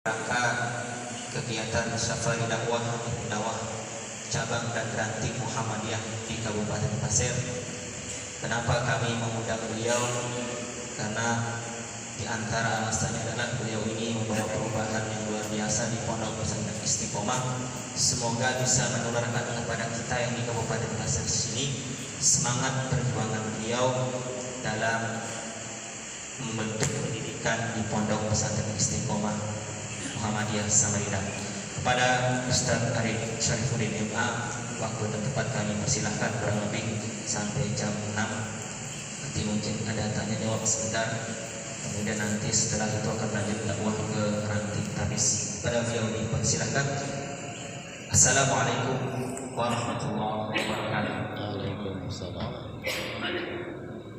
Rangka kegiatan Safari dakwah cabang dan ranting Muhammadiyah di Kabupaten Pasir. Kenapa kami mengundang beliau? Karena di antara alasannya adalah beliau ini membawa perubahan yang luar biasa di Pondok Pesantren Istiqomah. Semoga bisa menularkan kepada kita yang di Kabupaten Pasir sini semangat perjuangan beliau dalam membentuk pendidikan di Pondok Pesantren Istiqomah Muhammadiyah Samarinda. Kepada Ustaz Arif Syarifuddin MA, waktu dan tempat kami persilahkan kurang lebih sampai jam 6. Nanti mungkin ada tanya jawab sebentar. Kemudian nanti setelah itu akan lanjut dakwah ke ranting Tabis. Pada beliau dipersilahkan. Assalamualaikum warahmatullahi wabarakatuh. Waalaikumsalam.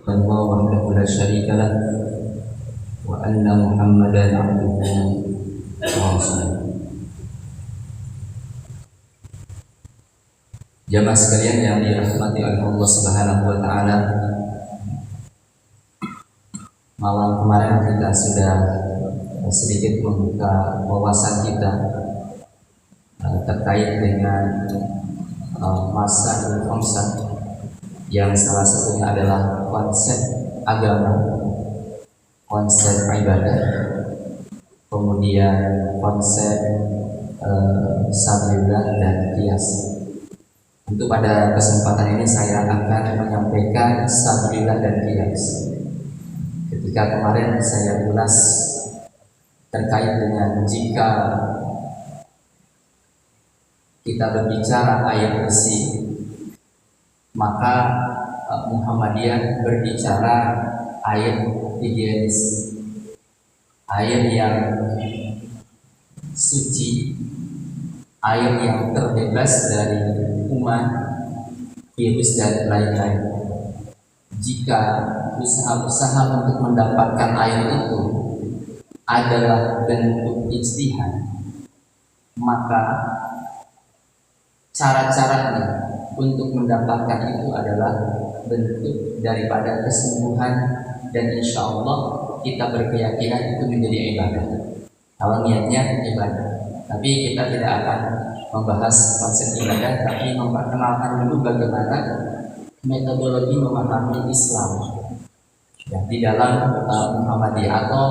Allah wahdahu la syarika lah wa anna Muhammadan abduhu Jamaah sekalian yang dirahmati oleh Allah Subhanahu wa taala, malam kemarin kita sudah sedikit membuka wawasan kita terkait dengan masa konsep yang salah satunya adalah konsep agama, konsep ibadah, kemudian konsep sabriyah dan qiyas. Untuk pada kesempatan ini saya akan menyampaikan sabriyah dan qiyas. Ketika kemarin saya ulas terkait dengan jika kita berbicara ayat besi, maka Muhammadiyah berbicara ayat higienis, ayat yang suci, ayat yang terbebas dari kuman, virus dan lain-lain. Jika usaha-usaha untuk mendapatkan ayat itu adalah bentuk ijtihad, maka cara-caranya untuk mendapatkan itu adalah bentuk daripada kesungguhan, dan insya Allah kita berkeyakinan itu menjadi ibadah. Kalau niatnya ibadah, tapi kita tidak akan membahas konsep ibadah, tapi memperkenalkan dulu bagaimana metodologi memahami Islam ya, di dalam Muhammadiyah atau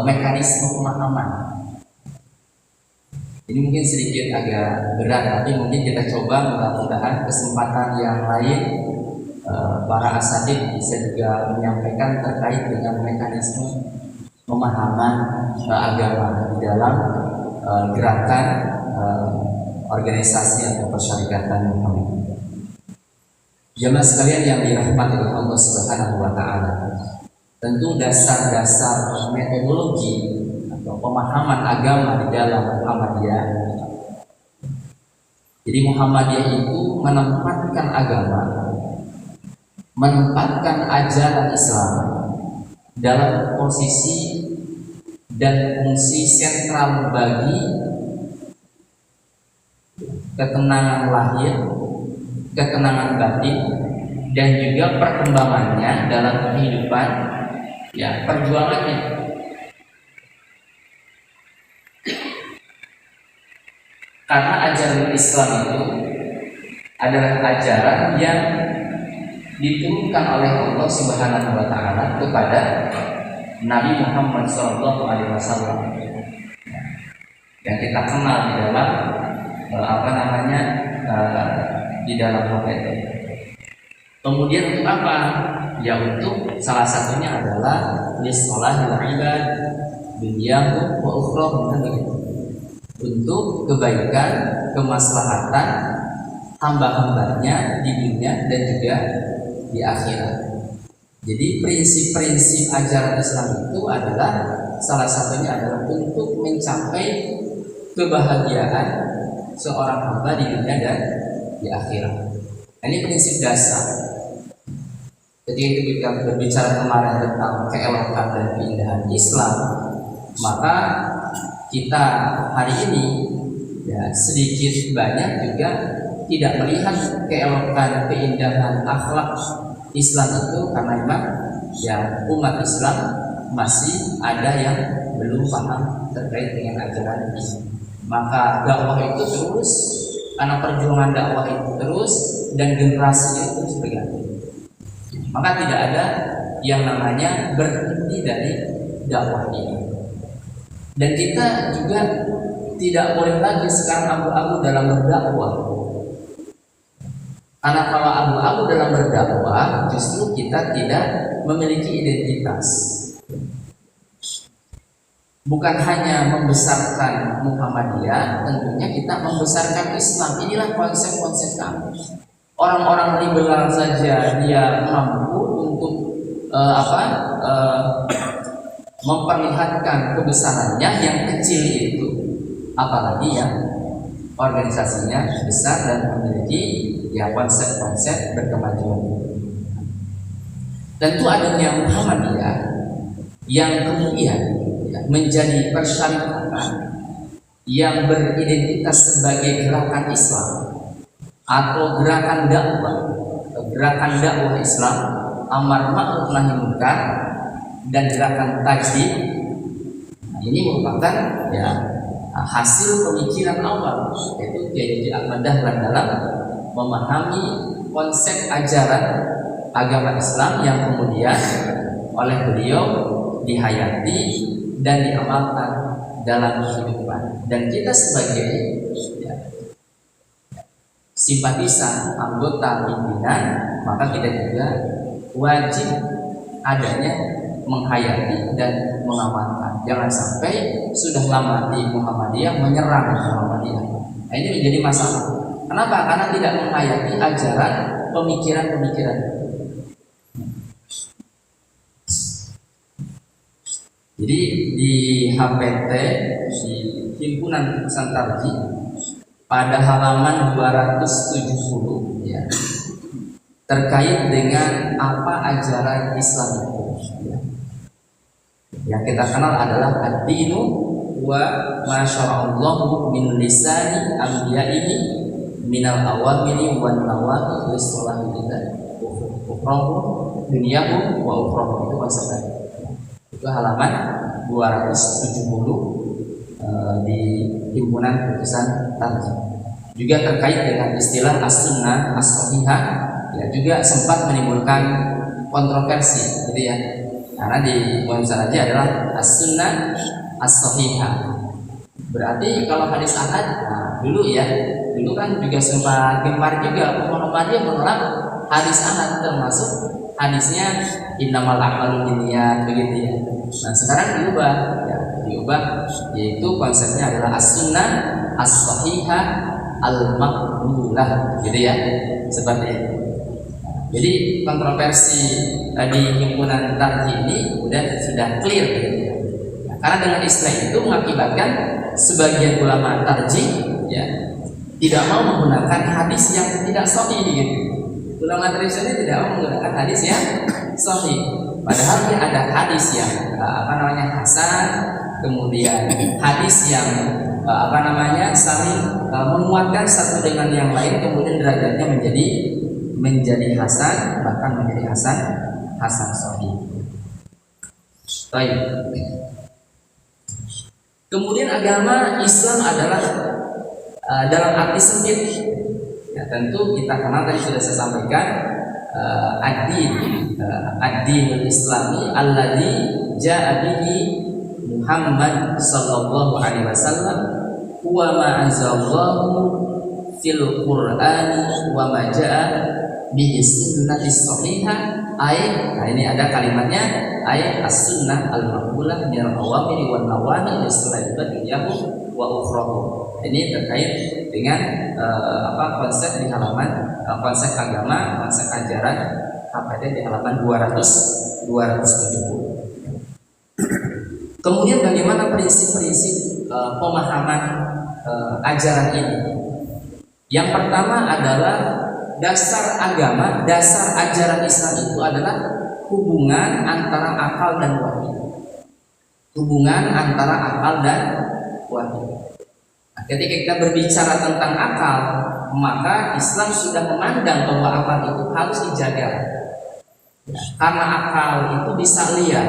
mekanisme pemahaman. Ini mungkin sedikit agak berat, tapi mungkin kita coba, mudah-mudahan kesempatan yang lain para asatidz bisa juga menyampaikan terkait dengan mekanisme pemahaman agama di dalam gerakan organisasi atau persyarikatan Muhammadiyah. Jamaah sekalian yang dirahmati oleh Allah Subhanahu wa taala, tentu dasar-dasar metodologi atau pemahaman agama di dalam Muhammadiyah. Jadi Muhammadiyah itu menempatkan agama, menempatkan ajaran Islam dalam posisi dan fungsi sentral bagi ketenangan lahir, ketenangan batin, dan juga perkembangannya dalam kehidupan ya perjuangannya. Karena ajaran Islam itu adalah ajaran yang diturunkan oleh Allah Subhanahu wa taala kepada Nabi Muhammad SAW yang kita kenal di dalam di dalam prophet. Kemudian untuk apa? Ya untuk salah satunya adalah lisholahil ibad dunyahu wa ukhrohum, untuk kebaikan, kemaslahatan hamba-hambanya di dunia dan juga di akhirat. Jadi prinsip-prinsip ajaran Islam itu adalah salah satunya adalah untuk mencapai kebahagiaan seorang hamba di dunia dan di akhirat. Ini prinsip dasar. Ketika kita berbicara kemarin tentang keelokan dan keindahan Islam, maka kita hari ini ya sedikit banyak juga tidak melihat keelokan, keindahan akhlak Islam itu, karena memang ya umat Islam masih ada yang belum paham terkait dengan ajaran ini. Maka dakwah itu terus, karena perjuangan dakwah itu terus dan generasi itu terus berganti. Maka tidak ada yang namanya berhenti dari dakwah ini. Dan kita juga tidak boleh lagi sekarang abu-abu dalam berdakwah. Karena kalau abu-abu dalam berdakwah, justru kita tidak memiliki identitas. Bukan hanya membesarkan Muhammadiyah, tentunya kita membesarkan Islam. Inilah konsep-konsep kami. Orang-orang liberal saja dia mampu untuk memperlihatkan kebesarannya yang kecil itu, apalagi yang organisasinya besar dan memiliki ya konsep-konsep berkemajuan. Tentu adanya Muhammadiyah yang kemudian menjadi persyaratan yang beridentitas sebagai gerakan Islam atau gerakan dakwah Islam, amar ma'ruf nahi munkar, dan gerakan tajdid. Ini merupakan ya hasil pemikiran awal, yaitu Kiai Ahmad Dahlan dalam memahami konsep ajaran agama Islam yang kemudian oleh beliau dihayati dan diamalkan dalam kehidupan. Dan kita sebagai ya, simpatisan, anggota pimpinan, maka kita juga wajib adanya menghayati dan mengamalkan. Jangan sampai sudah lama di Muhammadiyah menyerang Muhammadiyah. Nah, ini menjadi masalah. Kenapa? Karena tidak menghayati ajaran pemikiran-pemikiran. Jadi di HPT, di Himpunan Pesan Tarji, pada halaman 270 ya, terkait dengan apa ajaran Islam itu ya. Yang kita kenal adalah ad-dinu wa ma syara'allahu min lisani anbiya'ihi minal awamiri wan nawahi lis-salahi ukhrahu dunyahu wa ukhrahu. Itu konsepnya. Itu halaman 270 di Himpunan Pesan Tarji. Juga terkait dengan istilah as-sunnah as-sahihah ya, juga sempat menimbulkan kontroversi gitu ya. Karena di Pesan Tarji adalah as-sunnah as-sahihah. Berarti kalau hadis ahad, nah, dulu kan juga sempat gempar juga Muhammadiyah menolak hadis ahad, termasuk hadisnya innamal a'malu binniyat begitu ya. Nah, sekarang diubah yaitu konsepnya adalah as-sunnah as-sahihah al-maqbulah gitu ya. Seperti itu. Jadi kontroversi di Himpunan Tarji ini sudah clear gitu ya. Nah, karena dengan istilah itu mengakibatkan sebagian ulama tarji ya tidak mau menggunakan hadis yang tidak sahih gitu. Ulama tradisional tidak mau menggunakan hadis yang sahih. Padahal dia ada hadis yang hasan, kemudian hadis yang saling menguatkan satu dengan yang lain, kemudian derajatnya menjadi hasan, bahkan menjadi hasan sahih. Baik. Kemudian agama Islam adalah dalam arti sempit. Ya, tentu kita kenal tadi sudah saya sampaikan ad-dinul islami alladzi ja'a bihi Muhammad sallallahu alaihi wasallam huwa ma anzalallahu fil qur'ani wa ma ja'a bihi sunnatis sahihah ay. Nah, ini ada kalimatnya ay as-sunnah al-maqbulah min al-awamiri wan nawahi lis-salati wa ukhrahu. Ini terkait dengan konsep di halaman konsep agama, konsep ajaran HPT di halaman 270. Kemudian bagaimana prinsip-prinsip pemahaman ajaran ini? Yang pertama adalah dasar agama, dasar ajaran Islam itu adalah hubungan antara akal dan wahyu. Hubungan antara akal dan wahyu. Nah, ketika kita berbicara tentang akal, maka Islam sudah memandang bahwa akal itu harus dijaga. Karena akal itu bisa liar,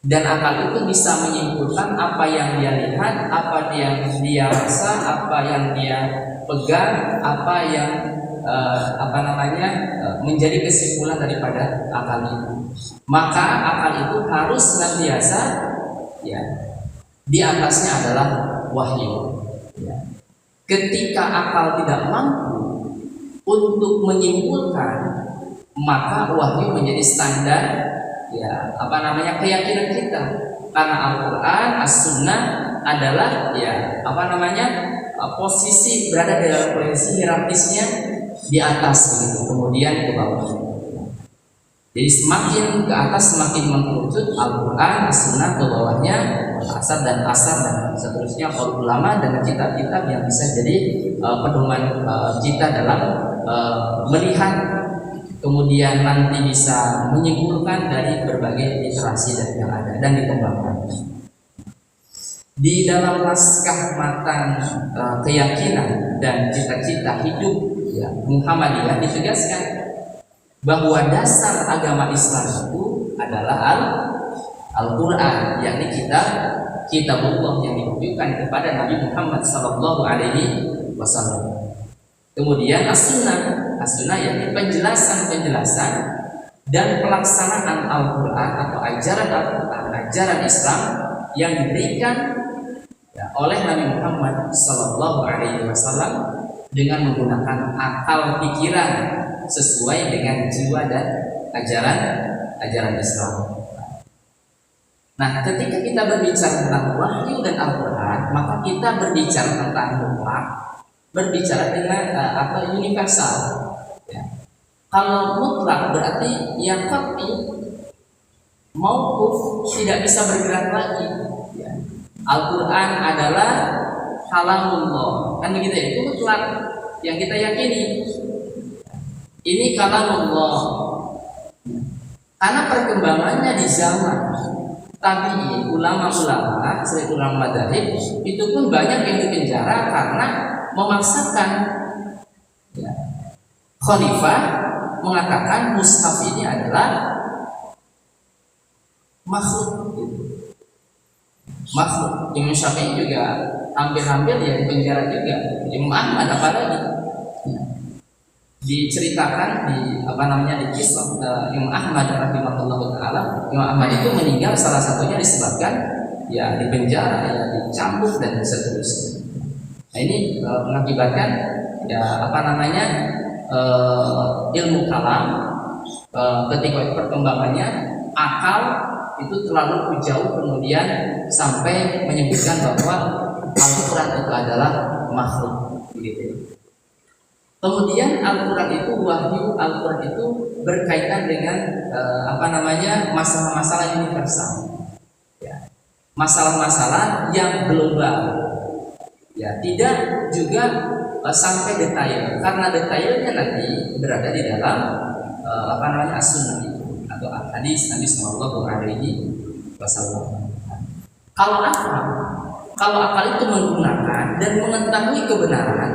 dan akal itu bisa menyimpulkan apa yang dia lihat, apa yang dia rasa, apa yang dia pegang, apa yang menjadi kesimpulan daripada akal itu. Maka akal itu harus senantiasa ya di atasnya adalah wahyu. Ya. Ketika akal tidak mampu untuk menyimpulkan, maka wahyu menjadi standar ya keyakinan kita. Karena Al-Quran, As-Sunnah adalah posisi berada dalam posisi hierarkisnya di atas begitu, kemudian ke bawah. Jadi semakin ke atas semakin mengkerucut Al-Quran, As-Sunnah, ke bawahnya asar dan seterusnya qaul ulama dan kitab-kitab yang bisa jadi pedoman kita dalam melihat, kemudian nanti bisa menyimpulkan dari berbagai literasi yang ada dan dikembangkan. Di dalam naskah matan keyakinan dan cita-cita hidup ya, Muhammadiyah ditegaskan bahwa dasar agama Islam itu adalah Al-Quran, yakni kitabullah yang ditujukan kepada Nabi Muhammad SAW. Kemudian As-Sunnah yakni penjelasan dan pelaksanaan Al-Quran atau ajaran Al-Quran, ajaran Islam yang diberikan oleh Nabi Muhammad SAW dengan menggunakan akal pikiran sesuai dengan jiwa dan ajaran Islam. Nah, ketika kita berbicara tentang wahyu dan Al-Quran, maka kita berbicara tentang mutlak, berbicara dengan universal. Ya. Kalau mutlak berarti yang qat'i, mauquf, tidak bisa bergerak lagi. Ya. Al-Quran adalah kalamullah, kan begitu ya? Itu mutlak yang kita yakini. Ini kalamullah. Karena perkembangannya di zaman tabi'in, ulama-ulama, seperti ulama madzhab, itu pun banyak yang dipenjara karena memaksakan ya. Khalifah mengatakan mushaf ini adalah makhluk. Makhluk. Imam Syafi'i juga hampir-hampir ya dipenjara juga. Imam Ahmad apalagi ya. Diceritakan di kisah Imam Ahmad rahimahullah taala. Imam Ahmad itu meninggal salah satunya disebabkan ya dipenjara, ya dicambuk dan seterusnya. Nah, ini mengakibatkan ya ilmu kalam ketika perkembangannya akal itu terlalu jauh, kemudian sampai menyebutkan bahwa Al-Quran itu adalah makhluk gitu. Kemudian Al-Quran itu wahyu, Al-Quran itu berkaitan dengan masalah-masalah universal ya. Masalah-masalah yang global ya, tidak juga sampai detail, karena detailnya nanti berada di dalam as-sunnah itu atau hadis Nabi Sallallahu Alaihi Wasallam. Kalau akal itu menggunakan dan mengetahui kebenaran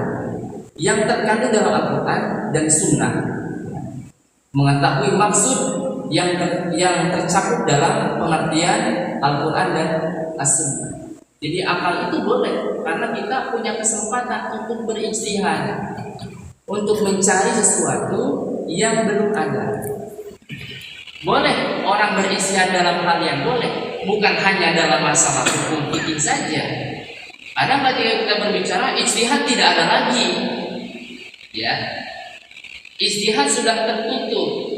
yang terkandung dalam Al-Quran dan Sunnah, mengetahui maksud yang tercakup dalam pengertian Al-Quran dan As-Sunnah. Jadi akal itu boleh, karena kita punya kesempatan untuk berijtihad, untuk mencari sesuatu yang belum ada. Boleh orang berijtihad dalam hal yang boleh, bukan hanya dalam masalah hukum fikih saja. Ada ketika kita berbicara ijtihad tidak ada lagi, ya. Ijtihad sudah tertutup.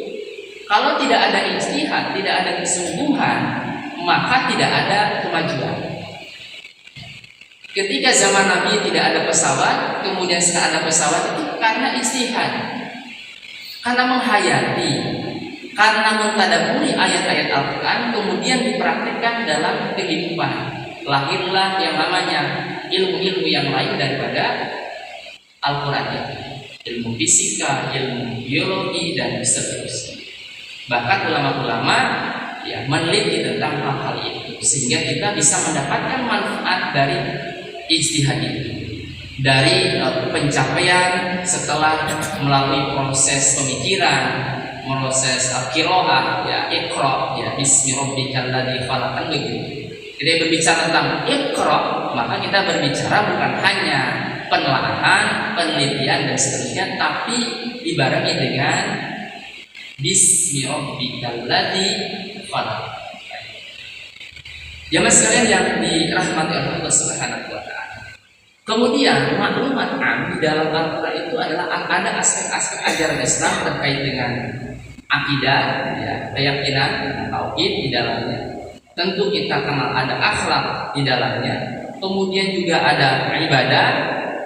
Kalau tidak ada ijtihad, tidak ada kesungguhan, maka tidak ada kemajuan. Ketika zaman Nabi tidak ada pesawat, kemudian sekarang ada pesawat, itu karena ijtihad, karena menghayati, karena mentadabburi ayat-ayat Al-Quran, kemudian dipraktikkan dalam kehidupan. Lahirlah yang namanya ilmu-ilmu yang lain daripada Al-Quran itu. Ilmu fisika, ilmu biologi, dan seterusnya. Bahkan ulama-ulama ya meneliti tentang hal-hal itu, sehingga kita bisa mendapatkan manfaat dari ijtihad itu, dari pencapaian setelah melalui proses pemikiran, proses qiraah ya iqra ya bismi rabbikal ladzi khalaq kan begitu. Jadi berbicara tentang iqra, maka kita berbicara bukan hanya penelaahan, penelitian dan seterusnya, tapi dibarengi dengan bismi rabbikal ladzi khalaq. Jamaah sekalian yang dirahmati Allah Subhanahu wa taala. Kemudian maklumat di dalam Al-Qur'an itu adalah ada aspek-aspek ajaran Islam terkait dengan akidah, ya, keyakinan, tauhid di dalamnya. Tentu kita kenal ada akhlak di dalamnya. Kemudian juga ada ibadah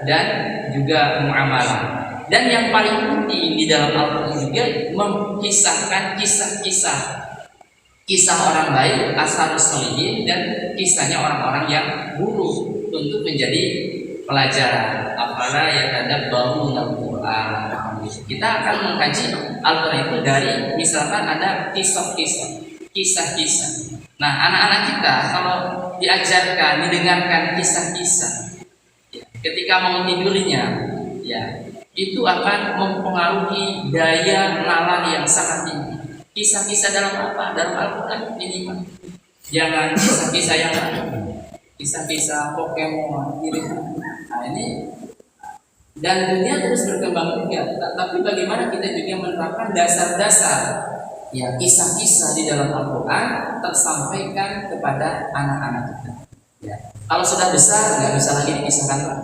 dan juga muamalah. Dan yang paling penting di dalam Al-Qur'an juga mengisahkan kisah orang baik, ashabus sholihin, dan kisahnya orang-orang yang buruk untuk menjadi pelajaran. Afala yatadabbaruna al-Qur'an. Kita akan mengkaji Al-Qur'an itu dari misalkan ada kisah-kisah. Nah, anak-anak kita kalau diajarkan, didengarkan kisah-kisah, ya, ketika mau tidurnya, ya, itu akan mempengaruhi daya nalar yang sangat tinggi. Kisah-kisah dalam apa? Dalam Al-Quran minimal. Jangan kisah-kisah yang lain, kisah-kisah Pokemon, gitu. Nah ini, dan dunia terus berkembang juga. Tapi bagaimana kita juga menerapkan dasar-dasar, ya, kisah-kisah di dalam Al-Quran tersampaikan kepada anak-anak kita. Ya. Kalau sudah besar nggak bisa lagi dikisahkan Pak.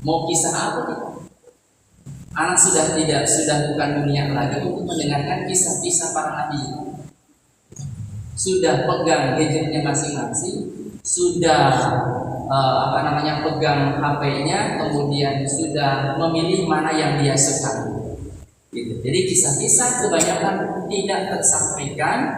Mau kisah apa kita? Anak sudah bukan dunia lagi untuk mendengarkan kisah-kisah para nabi. Sudah pegang gadgetnya masing-masing, sudah pegang HP-nya, kemudian sudah memilih mana yang dia suka. Gitu. Jadi kisah-kisah kebanyakan tidak tersampaikan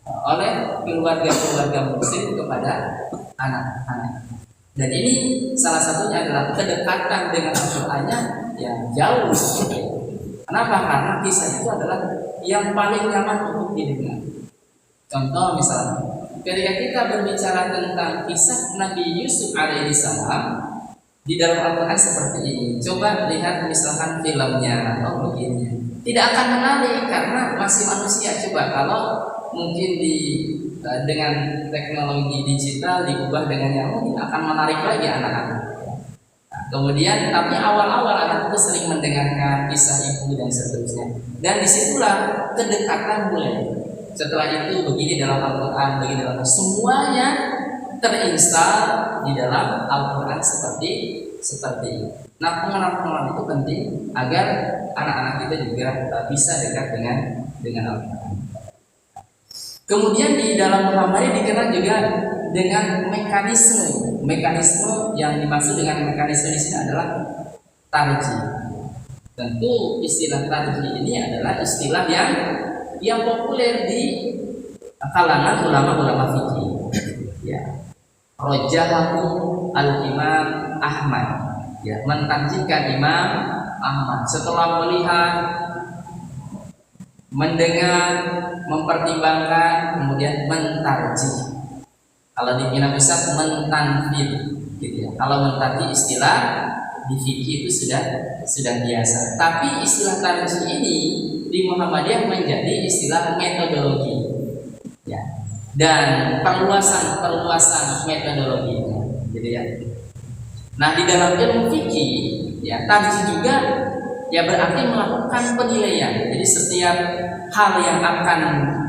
oleh keluarga-keluarga muslim kepada anak-anak. Dan ini salah satunya adalah kedekatan dengan Al-Qur'annya yang jauh. Kenapa? Karena kisah itu adalah yang paling nyaman untuk didengar. Contoh misalnya, ketika kita berbicara tentang kisah Nabi Yusuf alaihissalam di dalam Al-Quran seperti ini, coba lihat misalkan filmnya atau begini, tidak akan menarik karena masih manusia. Coba kalau mungkin dengan teknologi digital diubah dengan yang mungkin akan menarik lagi anak-anak. Nah, kemudian tapi awal-awal anak itu sering mendengarkan kisah ibu dan seterusnya, dan disitulah kedekatan mulai. Setelah itu begini dalam Al-Quran, begini dalam semuanya terinstal di dalam Al-Quran seperti ini. Nah, pengenalan itu penting agar anak-anak kita juga bisa dekat dengan Al-Quran. Kemudian di dalam Muhammadiyah dikenal juga dengan mekanisme yang dimaksud dengan mekanisme di sini adalah tarjih. Tentu istilah tarjih ini adalah istilah yang populer di kalangan ulama-ulama fikih. Ya. Rajahahu al-Imam Ahmad, ya, mentarjihkan Imam Ahmad setelah melihat, mendengar, mempertimbangkan, kemudian mentarjih. Kalau di kitab besar mentanfid, gitu ya. Kalau mentarjih istilah di fikih itu sudah biasa. Tapi istilah tarjih ini di Muhammadiyah menjadi istilah metodologi, ya, dan perluasan metodologinya, gitu ya. Nah, di dalam ilmu fikih, ya, tarjih juga ya berarti melakukan penilaian. Jadi setiap hal yang akan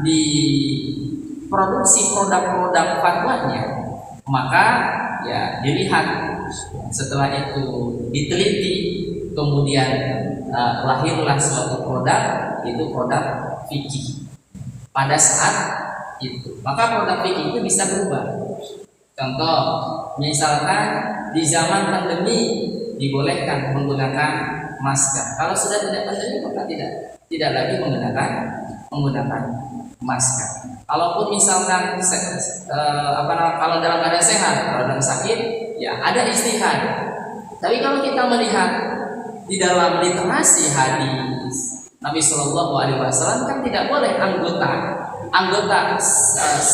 diproduksi produk-produk fatwanya, maka ya dilihat, setelah itu diteliti, kemudian lahirlah suatu produk, itu produk fikih. Pada saat itu, maka produk fikih itu bisa berubah. Contoh, misalkan di zaman pandemi dibolehkan menggunakan masker. Kalau sudah tidak pandemi maka tidak lagi menggunakan masker. Kalaupun misalkan kalau dalam keadaan sehat, kalau dalam sakit, ya ada istihad. Tapi kalau kita melihat di dalam literasi hadis Nabi Shallallahu Alaihi Wasallam kan tidak boleh anggota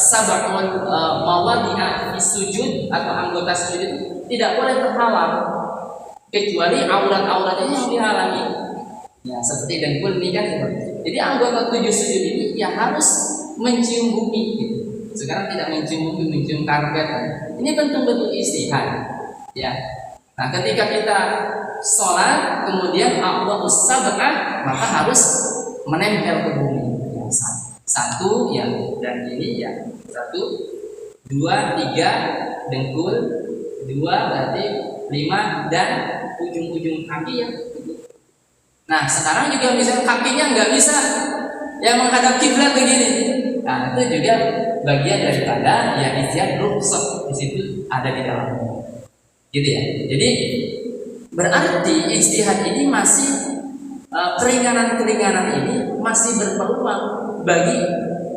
sab'un mawadi'a fi sujud atau anggota sujud itu tidak boleh terhalang kecuali aurat-auratnya yang dihalangi. Ya, seperti dengkul ini kan seperti itu. Jadi anggota 7 sujud ini ya harus mencium bumi gitu. Sekarang tidak mencium bumi, mencium karpet. Ini bentuk-bentuk istihad ya. Nah, ketika kita sholat kemudian Allahus sab'ah, maka harus menempel ke bumi. Ya, satu ya, dan ini ya 1, 2, 3 dengkul, 2 berarti 5 dan ujung-ujung kaki ya. Nah, sekarang juga misalnya kakinya nggak bisa ya menghadap kiblat begini. Nah, itu juga bagian daripada ya ijtihad rukhsah, di situ ada di dalamnya. Gitu ya. Jadi berarti ijtihad ini masih keringanan-keringanan ini masih berpeluang bagi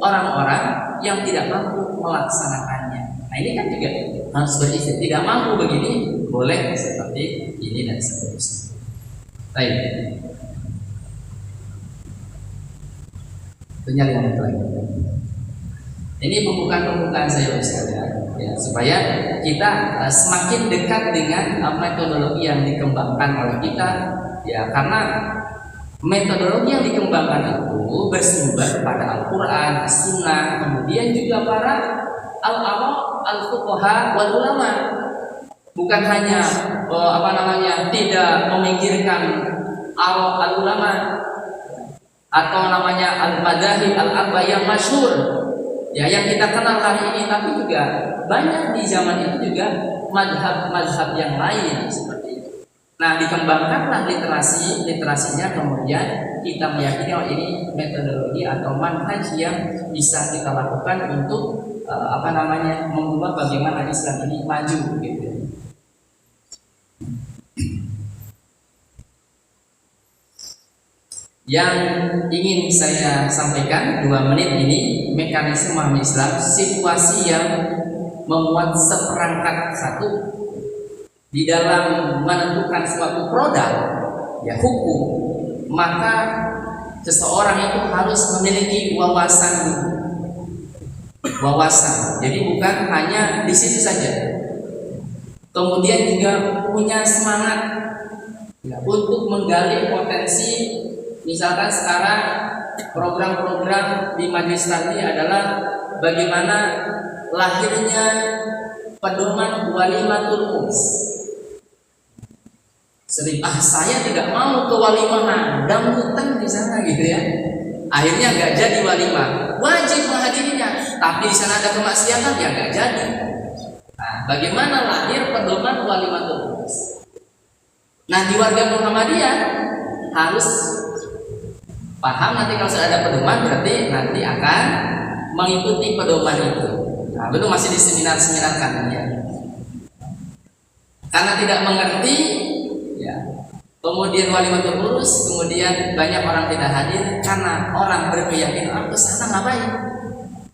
orang-orang yang tidak mampu melaksanakannya. Nah, ini kan juga harus beristihad. Tidak mampu begini boleh seperti ini dan seterusnya. Baik. Penyalinan lagi. Ini pembukaan saya sekalian ya, supaya kita semakin dekat dengan metodologi yang dikembangkan oleh kita ya, karena metodologi yang dikembangkan itu bersumber pada Al-Quran, Sunnah, kemudian juga para al-fuqaha wal ulama. Bukan hanya tidak memikirkan al-ulama atau namanya al-madahib al-arba yang masyhur ya, yang kita kenal hari ini, tapi juga banyak di zaman itu juga mazhab-mazhab yang lain seperti itu. Nah, dikembangkanlah literasinya, kemudian kita meyakini ini metodologi atau manhaj yang bisa kita lakukan untuk membuat bagaimana Islam ini maju gitu. Yang ingin saya sampaikan 2 menit ini, mekanisme memahami Islam, situasi yang memuat seperangkat satu di dalam menentukan suatu produk ya hukum, maka seseorang itu harus memiliki wawasan. Jadi bukan hanya di situ saja, kemudian juga punya semangat ya, untuk menggali potensi. Misalkan sekarang program-program di Majelis Taklim adalah bagaimana lahirnya pedoman walimatul urs. Sering saya tidak mau ke walimah, dangdutan di sana gitu ya. Akhirnya nggak jadi walimah, wajib menghadirinya, tapi di sana ada kemaksiatan ya nggak jadi. Nah, bagaimana lahir pedoman walimatul urs? Nah, di warga Muhammadiyah harus paham nanti kalau sudah ada pedoman berarti nanti akan mengikuti pedoman itu. Nah, belum masih di seminar-seminar kan ya. Karena tidak mengerti ya. Kemudian walimatul urus, kemudian banyak orang tidak hadir karena orang berkeyakinan ke sana ngapain?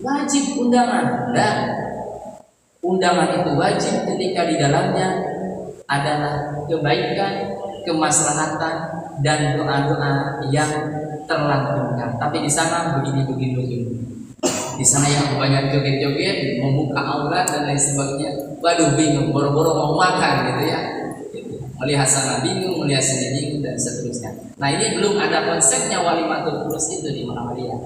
Wajib undangan. Dan undangan itu wajib ketika di dalamnya adalah kebaikan, kemaslahatan dan doa-doa yang terlantunkan. Tapi di sana begini. Di sana yang banyak joget-joget, membuka aurat dan lain sebagainya. Waduh, bingung, boro-boro mau makan gitu ya. Melihat sana bingung, melihat sini bingung dan seterusnya. Nah, ini belum ada konsepnya walimatul urus itu di Muhammadiyah.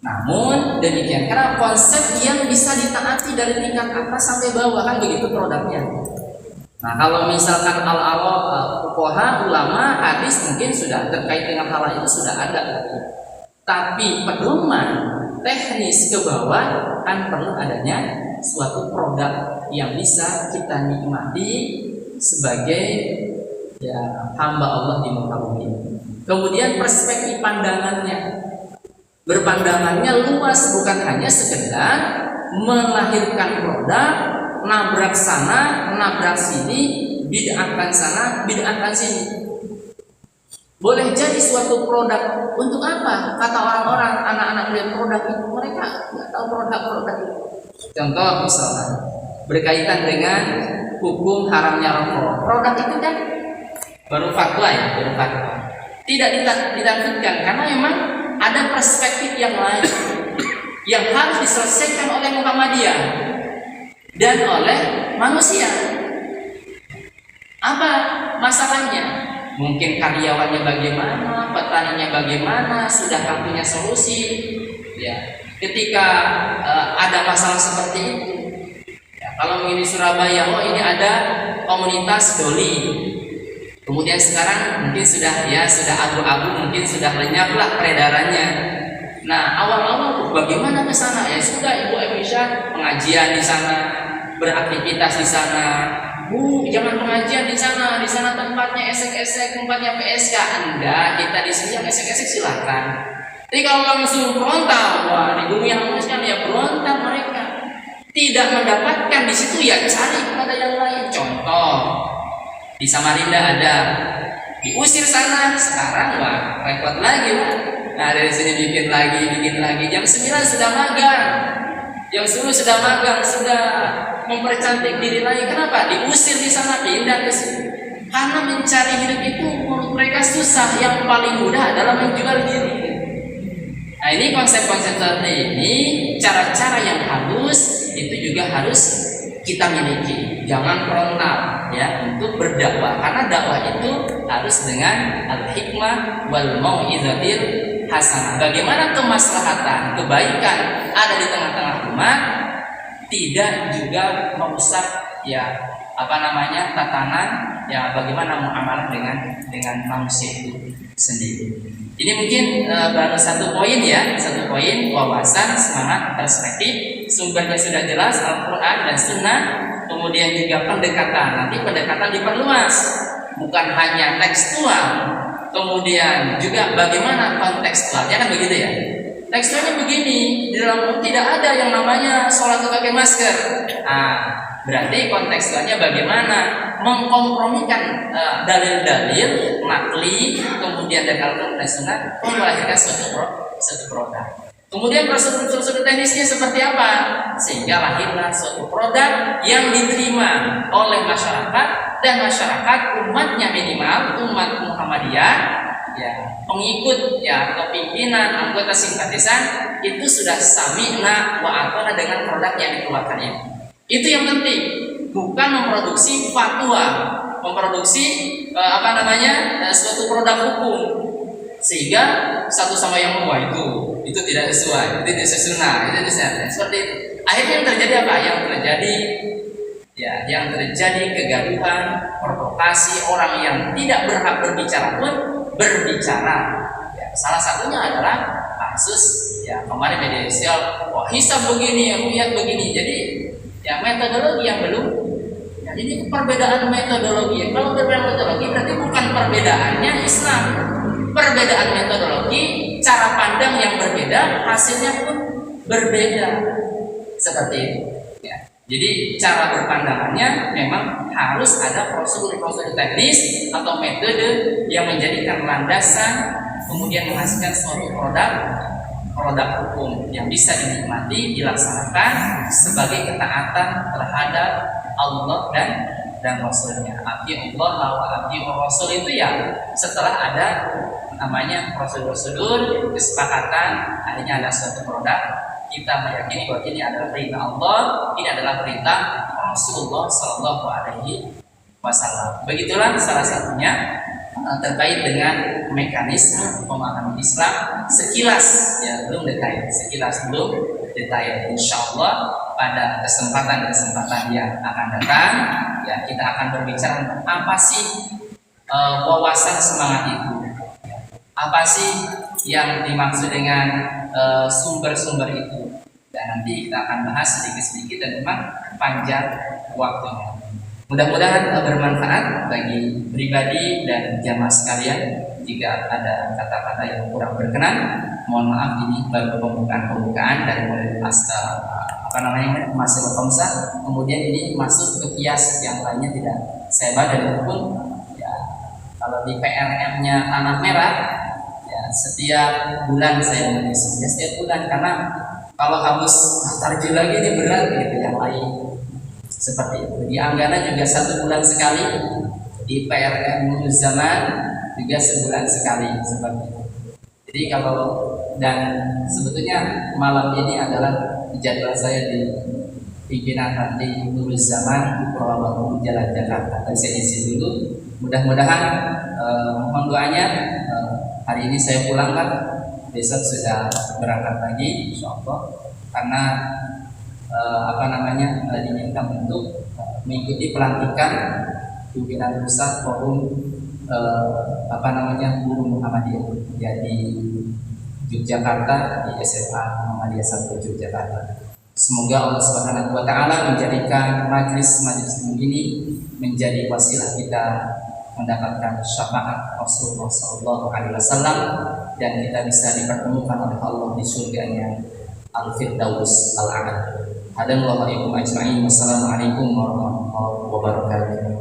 Namun demikian, karena konsep yang bisa ditaati dari tingkat atas sampai bawah kan begitu produknya. Nah, kalau misalkan fuqaha, ulama, hadis mungkin sudah terkait dengan hal itu sudah ada. Tapi pedoman teknis ke bawah kan perlu adanya suatu produk yang bisa kita nikmati sebagai ya hamba Allah di muka bumi. Kemudian perspektif berpandangannya luas, bukan hanya sekedar melahirkan produk, nabrak sana, nabrak sini, bid'ahkan sana, bid'ahkan sini. Boleh jadi suatu produk untuk apa? Kata orang-orang, anak-anak lihat produk itu, mereka nggak tahu produk-produk itu. Contoh misalnya berkaitan dengan hukum haramnya rokok. Produk itu kan baru fatwa ya, tidak ditakutkan karena memang ada perspektif yang lain yang harus diselesaikan oleh Muhammadiyah dan oleh manusia. Apa masalahnya? mungkin karyawannya bagaimana, petaninya bagaimana, sudahkah punya solusi? Ya, ketika ada masalah seperti itu, ya, kalau mungkin di Surabaya, oh ini ada komunitas doli, kemudian sekarang mungkin sudah abu-abu, mungkin sudah lenyaplah peredarannya. Nah, awal-awal bagaimana ke sana? Ya sudah, Ibu Aisyah pengajian di sana, beraktivitas di sana. Bu, jangan pengajian di sana tempatnya esek-esek, tempatnya PSK. Enggak, kita di sini yang esek-esek silakan. Tapi kalau langsung frontal, wah di bumi yang kan ya berontak mereka. Tidak mendapatkan di situ ya cari kepada yang lain. Contoh, di Samarinda ada, diusir sana, sekarang wah repot lagi lah. Nah dari sini bikin lagi, jam 9 sudah magang, jam 10 sudah magang, sudah mempercantik diri lagi. Kenapa? Diusir di sana, pindah ke sini. Karena mencari hidup itu menurut mereka susah. Yang paling mudah adalah menjual diri. Nah ini konsep-konsep seperti ini, cara-cara yang halus itu juga harus kita miliki. Jangan frontal ya untuk berdakwah, karena dakwah itu harus dengan al-hikmah wal mau'izatil hasanah. Bagaimana kemaslahatan, kebaikan ada di tengah-tengah umat, tidak juga merusak ya tatanan ya bagaimana muamalah dengan manusia itu sendiri. Ini mungkin baru satu poin wawasan, semangat, perspektif. Sumbernya sudah jelas, Al-Quran dan Sunnah. Kemudian juga pendekatan, nanti pendekatan diperluas, bukan hanya tekstual. Kemudian juga bagaimana kontekstualnya, kan begitu ya. Tekstualnya begini, di dalam tidak ada yang namanya sholat pakai masker. Nah, berarti kontekstualnya bagaimana mengkompromikan dalil-dalil nakli, kemudian dari Al-Quran dan Sunnah untuk melahirkan suatu produk. Kemudian prosedur teknisnya seperti apa? Sehingga lahirlah suatu produk yang diterima oleh masyarakat, dan masyarakat umatnya minimal umat Muhammadiyah ya, pengikut ya atau pimpinan anggota simpatisan itu sudah sami'na wa ata'na dengan produk yang dikeluarkan ini. Itu yang penting, bukan memproduksi fatwa, memproduksi suatu produk hukum sehingga satu sama yang itu tidak sesuai, itu tidak sunnah, itu tidak seperti itu. Akhirnya yang terjadi apa? Yang terjadi kegaduhan, provokasi, orang yang tidak berhak berbicara pun berbicara. Ya, salah satunya adalah kasus ya kemarin media sosial, wah hisab begini, ru'yat begini. Jadi ya metodologi yang belum. Ya, ini perbedaan metodologi. Kalau perbedaan metodologi berarti bukan perbedaannya Islam. Perbedaan metodologi, cara pandang yang berbeda, hasilnya pun berbeda. Seperti itu. Ya. Jadi cara berpandangannya memang harus ada prosedur-prosedur teknis atau metode yang menjadikan landasan, kemudian menghasilkan suatu produk hukum yang bisa dinikmati, dilaksanakan sebagai ketaatan terhadap Allah dan Rasulnya. Ati Allah wa ati Rasul itu ya setelah ada namanya prosedur-prosedur kesepakatan, akhirnya ada suatu produk, kita meyakini bahwa ini adalah perintah Allah, ini adalah perintah Rasulullah Shallallahu Alaihi Wasallam. Begitulah salah satunya terkait dengan mekanisme pemahaman Islam sekilas ya, belum detail, Insya Allah pada kesempatan yang akan datang ya kita akan berbicara tentang apa sih wawasan semangat itu, apa sih yang dimaksud dengan sumber-sumber itu, dan nanti kita akan bahas sedikit-sedikit dan memang panjang waktunya. Mudah-mudahan bermanfaat bagi pribadi dan jamaah sekalian. Jika ada kata-kata yang kurang berkenan, mohon maaf, ini baru pembukaan dari mulai Masalah Khamsah, kemudian ini masuk ke kias yang lainnya tidak saya baca, dan pun ya kalau di PRM-nya Tanah Merah ya setiap bulan saya menulis, ya setiap bulan, karena kalau harus tarjih lagi ini berat gitu, yang lain seperti itu. Di Anggana juga 1 bulan sekali, di PRM Zaman juga sebulan sekali seperti itu. Jadi kalau, dan sebetulnya malam ini adalah jadwal saya di pimpinan di Nurul Zaman di Purwabaku Jalan Jakarta. Tadi saya isi dulu. Mudah-mudahan mohon doanya hari ini saya pulang kan, besok sudah berangkat lagi insya Allah, karena diminta untuk mengikuti pelantikan pimpinan pusat forum guru Muhammadiyah di Yogyakarta, di SMA Muhammadiyah 1 Yogyakarta. Semoga Allah Subhanahu wa taala menjadikan majlis ini menjadi wasilah kita mendapatkan syafaat Rasulullah sallallahu alaihi wasallam, dan kita bisa dipertemukan oleh Allah di surganya Al-Firdaus Al-A'la. Hadallahu alaikum ajma'in. Wassalamualaikum warahmatullahi wabarakatuh.